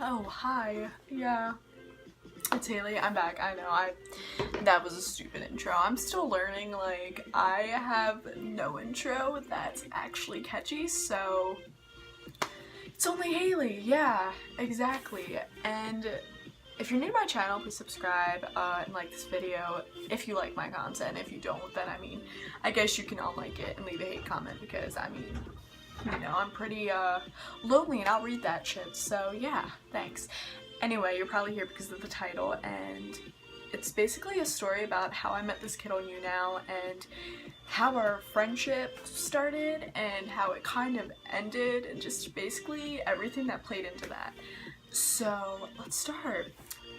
Oh, hi. Yeah. It's Haley. I'm back. I know. That was a stupid intro. I'm still learning. Like, I have no intro that's actually catchy, so it's only Haley. Yeah, exactly. And if you're new to my channel, please subscribe and like this video if you like my content. If you don't, then I guess you can unlike it and leave a hate comment because you know, I'm pretty lonely and I'll read that shit. So yeah, thanks. Anyway, you're probably here because of the title, and it's basically a story about how I met this kid on Younow and how our friendship started and how it kind of ended and just basically everything that played into that. So let's start.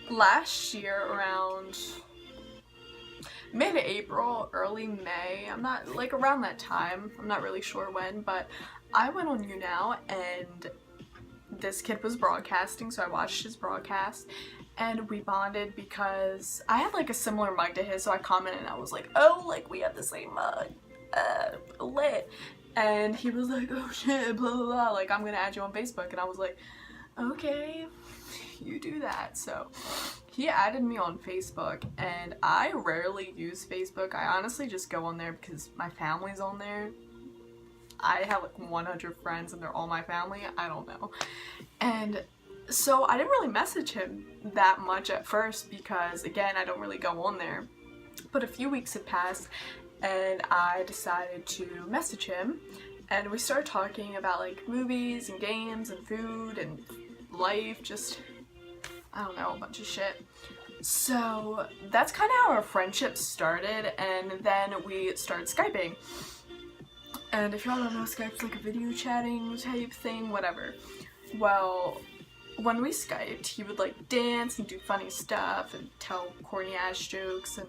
Last year around mid-April, early May, I'm not, like around that time, I'm not really sure when, but I went on Younow and this kid was broadcasting, so I watched his broadcast and we bonded because I had like a similar mug to his, so I commented and I was like, oh, like we have the same mug, lit. And he was like, oh shit, blah blah blah, like I'm gonna add you on Facebook, and I was like, okay, you do that. So he added me on Facebook, and I rarely use Facebook. I honestly just go on there because my family's on there. I have like 100 friends and they're all my family. I don't know. And so I didn't really message him that much at first because, again, I don't really go on there. But a few weeks had passed and I decided to message him, and we started talking about like movies and games and food and life, just, I don't know, a bunch of shit. So that's kind of how our friendship started, and then we started Skyping. And if y'all don't know, Skype's like a video chatting type thing, whatever. Well, when we Skyped, he would like dance and do funny stuff and tell corny ass jokes, and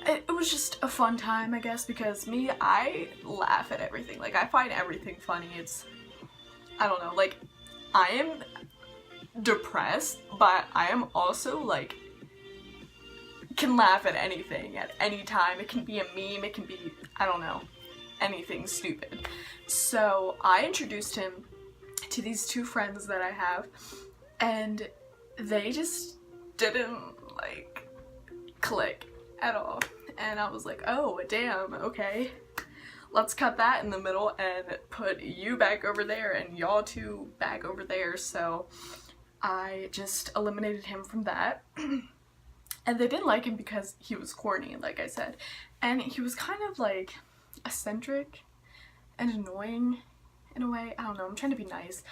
it was just a fun time, I guess, because me, I laugh at everything. Like, I find everything funny. It's, I don't know, like, I am depressed, but I am also like, can laugh at anything at any time. It can be a meme, it can be, I don't know, anything stupid. So I introduced him to these two friends that I have, and they just didn't like click at all. And I was like, oh damn, okay, let's cut that in the middle and put you back over there and y'all two back over there. So I just eliminated him from that. And they didn't like him because he was corny, like I said, and he was kind of like eccentric and annoying in a way. I don't know, I'm trying to be nice,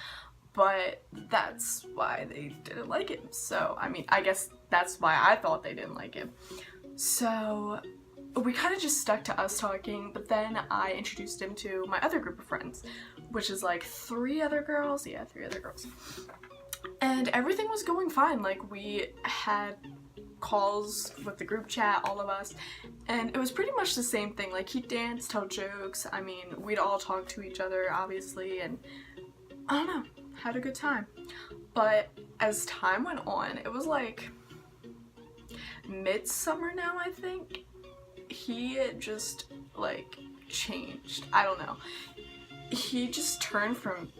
but that's why they didn't like him. So I guess that's why I thought they didn't like him. So we kind of just stuck to us talking, but then I introduced him to my other group of friends, which is like 3 other girls. Yeah, 3 other girls. And everything was going fine. Like, we had calls with the group chat, all of us, and it was pretty much the same thing. Like, he'd dance, tell jokes, we'd all talk to each other, obviously, and I don't know, had a good time. But as time went on, it was like midsummer now, I think, he just like changed. I don't know, he just turned from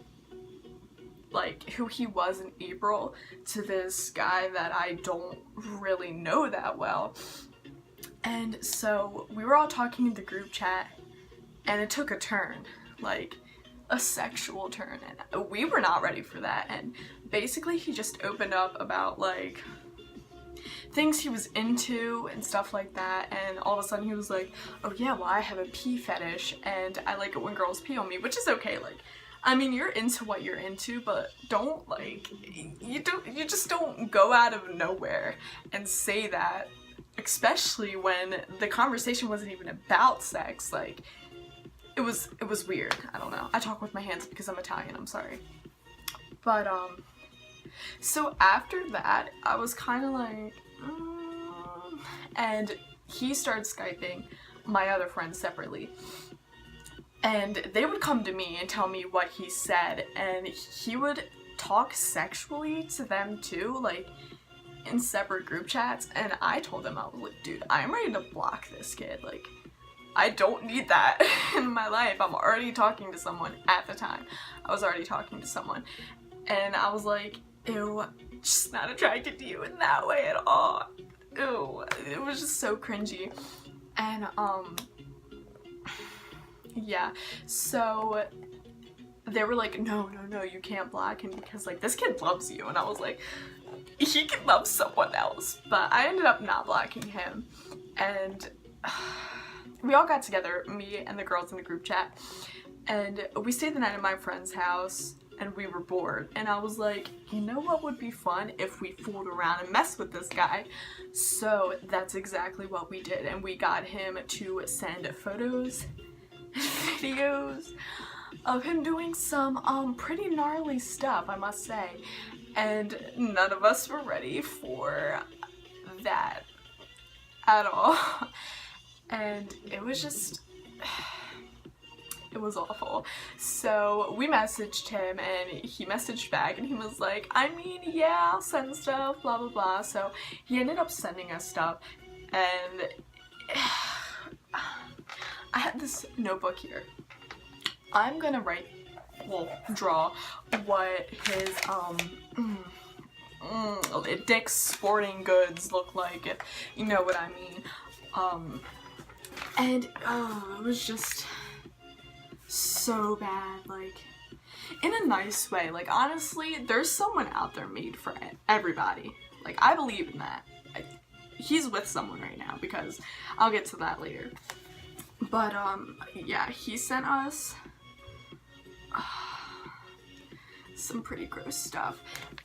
like who he was in April to this guy that I don't really know that well. And so we were all talking in the group chat and it took a turn, like a sexual turn, and we were not ready for that. And basically he just opened up about like things he was into and stuff like that, and all of a sudden he was like, oh yeah, well I have a pee fetish and I like it when girls pee on me, which is okay. Like, you're into what you're into, but don't like, you just don't go out of nowhere and say that, especially when the conversation wasn't even about sex. Like, it was weird. I don't know. I talk with my hands because I'm Italian, I'm sorry. But so after that, I was kind of like, and he started Skyping my other friends separately. And they would come to me and tell me what he said, and he would talk sexually to them too, like in separate group chats. And I told him, I was like, dude, I'm ready to block this kid. Like, I don't need that in my life. I'm already talking to someone at the time. I was already talking to someone. And I was like, ew, just not attracted to you in that way at all. Ew, it was just so cringy. And yeah, so they were like, no, you can't block him because like this kid loves you. And I was like, he can love someone else. But I ended up not blocking him, and we all got together, me and the girls in the group chat, and we stayed the night at my friend's house, and we were bored, and I was like, you know what would be fun if we fooled around and messed with this guy? So that's exactly what we did, and we got him to send photos and videos of him doing some pretty gnarly stuff, I must say, and none of us were ready for that at all. And it was just, it was awful. So we messaged him and he messaged back and he was like, I mean, yeah, I'll send stuff, blah blah blah. So he ended up sending us stuff, and I had this notebook here. I'm gonna draw what his Dick's Sporting Goods look like, if you know what I mean. And it was just so bad, like, in a nice way. Like, honestly, there's someone out there made for everybody. Like, I believe in that. He's with someone right now, because I'll get to that later. But yeah, he sent us some pretty gross stuff,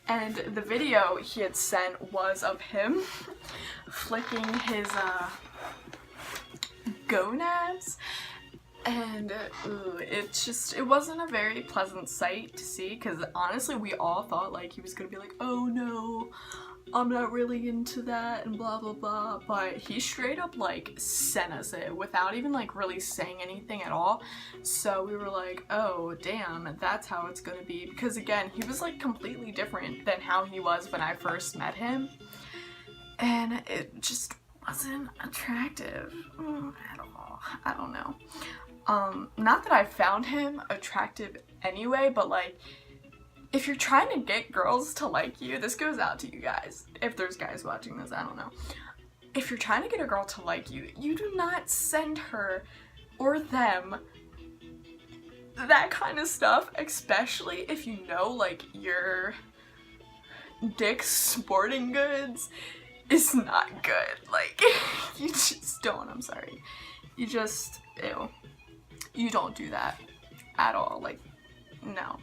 and the video he had sent was of him flicking his gonads, and it wasn't a very pleasant sight to see, because honestly we all thought like he was gonna be like, oh no, I'm not really into that and blah blah blah, but he straight up like sent us it without even like really saying anything at all. So we were like, oh damn, that's how it's gonna be, because again, he was like completely different than how he was when I first met him, and it just wasn't attractive at all. I don't know. Not that I found him attractive anyway, but like, if you're trying to get girls to like you, this goes out to you guys. If there's guys watching this, I don't know. If you're trying to get a girl to like you, you do not send her or them that kind of stuff, especially if you know like your Dick's Sporting Goods is not good. Like, you just don't, I'm sorry. You just, ew. You don't do that at all, like, no.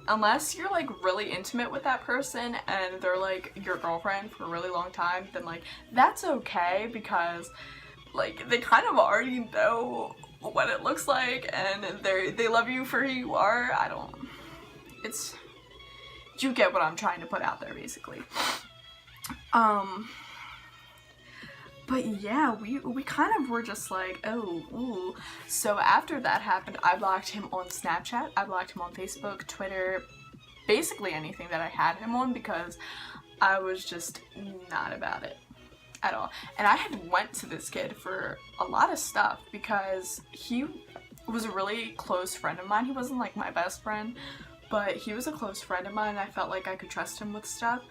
Unless you're like really intimate with that person and they're like your girlfriend for a really long time, then like that's okay, because like they kind of already know what it looks like and they love you for who you are. You get what I'm trying to put out there basically. But yeah, we kind of were just like, oh, ooh. So after that happened, I blocked him on Snapchat, I blocked him on Facebook, Twitter, basically anything that I had him on, because I was just not about it at all. And I had went to this kid for a lot of stuff because he was a really close friend of mine. He wasn't like my best friend, but he was a close friend of mine, and I felt like I could trust him with stuff.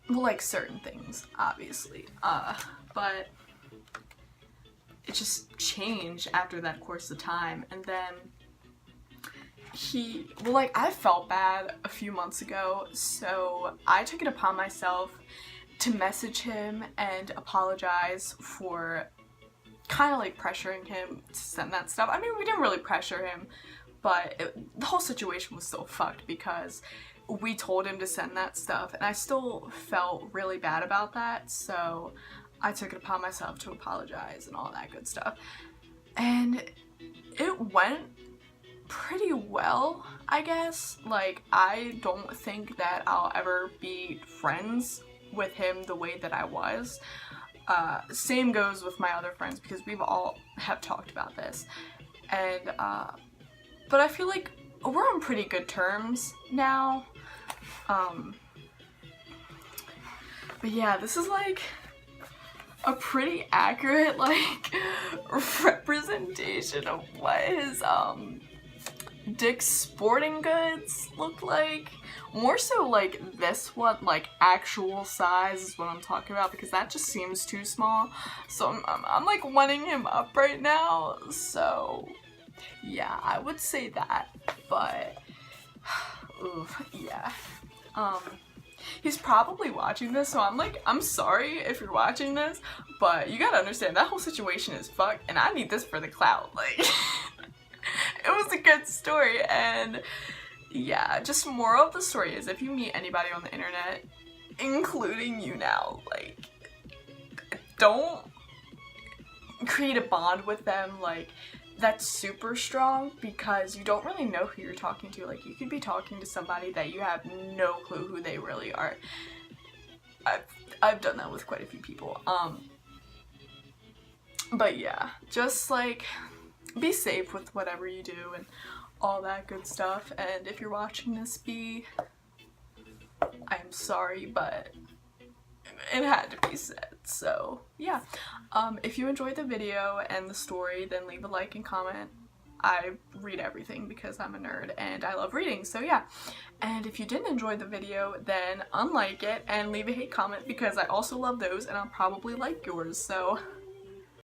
Well, like certain things, obviously, but it just changed after that course of time. And then I felt bad a few months ago, so I took it upon myself to message him and apologize for kind of like pressuring him to send that stuff. I mean, we didn't really pressure him, but the whole situation was still fucked because we told him to send that stuff, and I still felt really bad about that, so I took it upon myself to apologize and all that good stuff. And it went pretty well, I guess. Like, I don't think that I'll ever be friends with him the way that I was. Same goes with my other friends, because we've all have talked about this. And, but I feel like we're on pretty good terms now. But yeah, this is like a pretty accurate like representation of what his Dick's Sporting Goods look like. More so like this one, like actual size is what I'm talking about, because that just seems too small. So I'm like wanting him up right now. So yeah, I would say that, but ooh, yeah. He's probably watching this, so I'm sorry if you're watching this, but you gotta understand that whole situation is fucked, and I need this for the clout. Like, it was a good story, and yeah, just moral of the story is if you meet anybody on the internet, including Younow, like, don't create a bond with them, like, that's super strong, because you don't really know who you're talking to. Like, you could be talking to somebody that you have no clue who they really are. I've done that with quite a few people. But yeah, just like be safe with whatever you do and all that good stuff. And if you're watching this, I'm sorry, but it had to be said. So yeah, if you enjoyed the video and the story, then leave a like and comment. I read everything because I'm a nerd and I love reading, so yeah. And if you didn't enjoy the video, then unlike it and leave a hate comment, because I also love those and I'll probably like yours. So